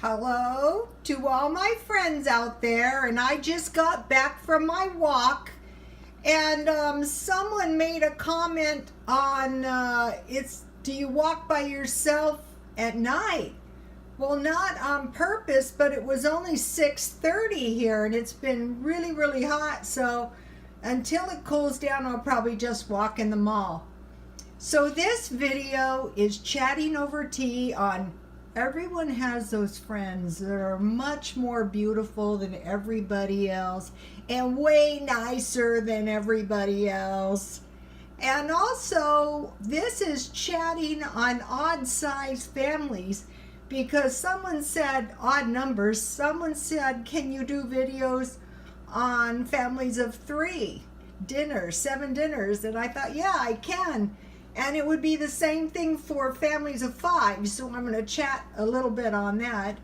Hello to all my friends out there, and I just got back from my walk, and someone made a comment on do you walk by yourself at night? Well, not on purpose, but it was only 6:30 here, and it's been really hot, so until it cools down, I'll probably just walk in the mall. So this video is chatting over tea on everyone has those friends that are much more beautiful than everybody else and way nicer than everybody else. And also, this is chatting on odd size families because someone said odd numbers. Someone said, can you do videos on families of 3 dinners, 7 dinners? And I thought, yeah, I can. And it would be the same thing for families of 5. So I'm going to chat a little bit on that.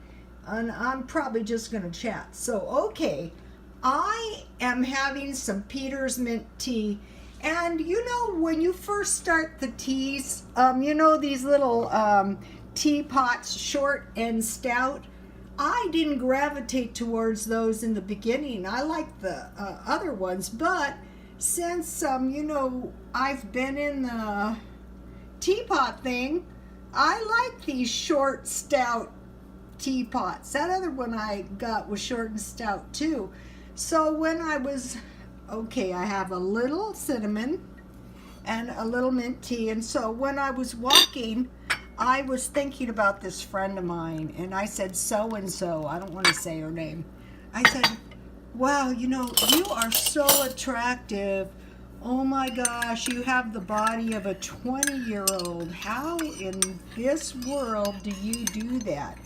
And I'm probably just going to chat. So, okay. I am having some Peter's mint tea. And you know, when you first start the teas, you know these little teapots, short and stout? I didn't gravitate towards those in the beginning. I like the other ones, but since you know, I've been in the teapot thing, I like these short stout teapots. That other one I got was short and stout too. So when I was okay, I have a little cinnamon and a little mint tea, and so when I was walking, I was thinking about this friend of mine, and I said, so and so, I don't want to say her name. I said, wow, you know, you are so attractive. Oh my gosh, you have the body of a 20-year-old. How in this world do you do that?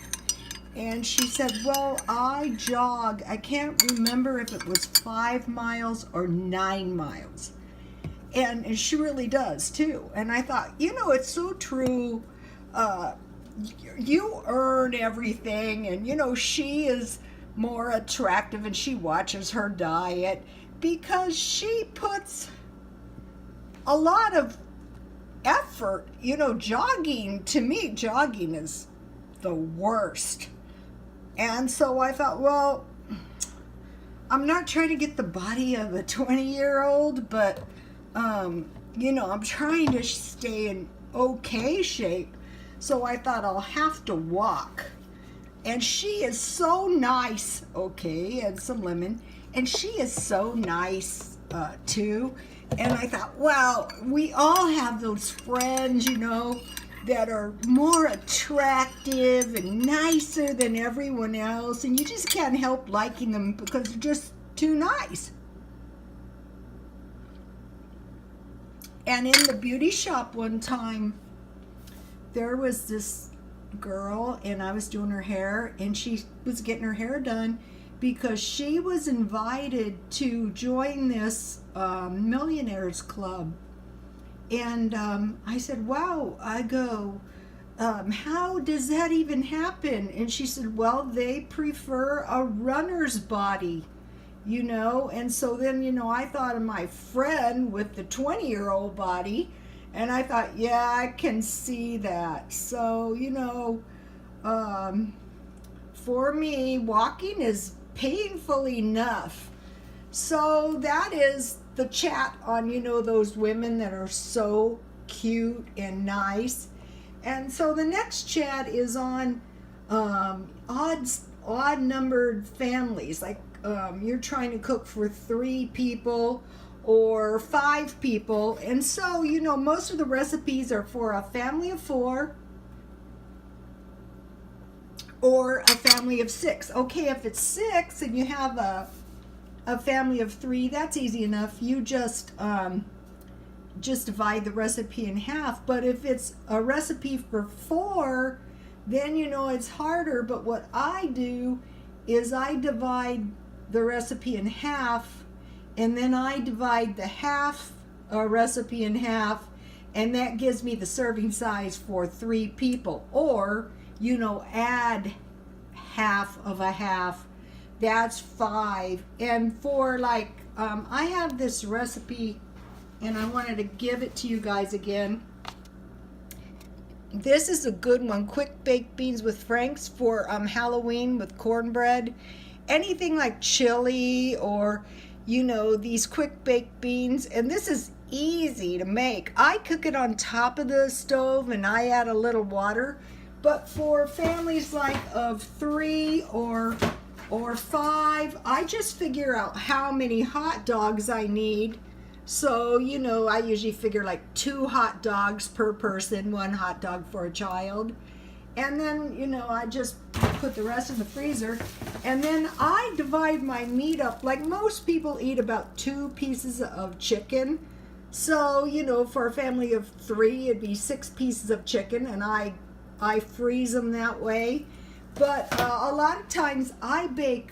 And she said, well, I jog. I can't remember if it was 5 miles or 9 miles. And she really does too. And I thought, you know, it's so true. You earn everything, and you know, she is more attractive and she watches her diet because she puts a lot of effort. You know, jogging, to me, jogging is the worst. And so I thought, well, I'm not trying to get the body of a 20-year-old, but you know, I'm trying to stay in okay shape. So I thought I'll have to walk. And she is so nice, okay, and some lemon. And she is so nice, too. And I thought, well, we all have those friends, you know, that are more attractive and nicer than everyone else. And you just can't help liking them because they're just too nice. And in the beauty shop one time, there was this girl, and I was doing her hair, and she was getting her hair done because she was invited to join this millionaires club. And I said, wow. I go, how does that even happen? And she said, well, they prefer a runner's body, you know. And so then, you know, I thought of my friend with the 20-year-old body. And I thought, yeah, I can see that. So, you know, for me, walking is painful enough. So that is the chat on, you know, those women that are so cute and nice. And so the next chat is on odd numbered families. Like you're trying to cook for 3 people or 5 people. And so, you know, most of the recipes are for a family of 4 or a family of 6. Okay, if it's 6 and you have a family of 3, that's easy enough. You just divide the recipe in half. But if it's a recipe for 4, then, you know, it's harder. But what I do is I divide the recipe in half, and then I divide the half recipe in half, and that gives me the serving size for 3 people. Or, you know, add half of a half, that's 5. And for like, I have this recipe, and I wanted to give it to you guys again. This is a good one. Quick baked beans with Frank's for Halloween with cornbread. Anything like chili or, these quick baked beans. And this is easy to make. I cook it on top of the stove and I add a little water. But for families like of 3 or 5, I just figure out how many hot dogs I need. So, I usually figure like 2 hot dogs per person, 1 hot dog for a child. And then, I just put the rest in the freezer. And then I divide my meat up. Like most people eat about 2 pieces of chicken. So, for a family of 3, it'd be 6 pieces of chicken. And I freeze them that way. But a lot of times I bake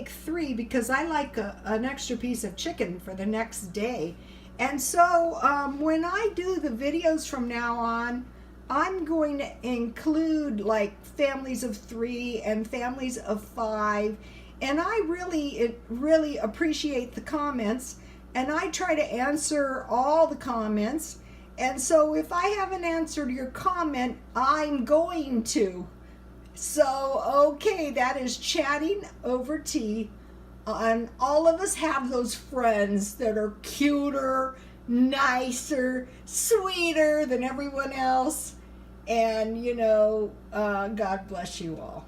3 because I like an extra piece of chicken for the next day. And so when I do the videos from now on, I'm going to include like families of 3 and families of 5. And I really appreciate the comments. And I try to answer all the comments. And so if I haven't answered your comment, I'm going to. So, okay, that is chatting over tea. And all of us have those friends that are cuter, nicer, sweeter than everyone else. And, God bless you all.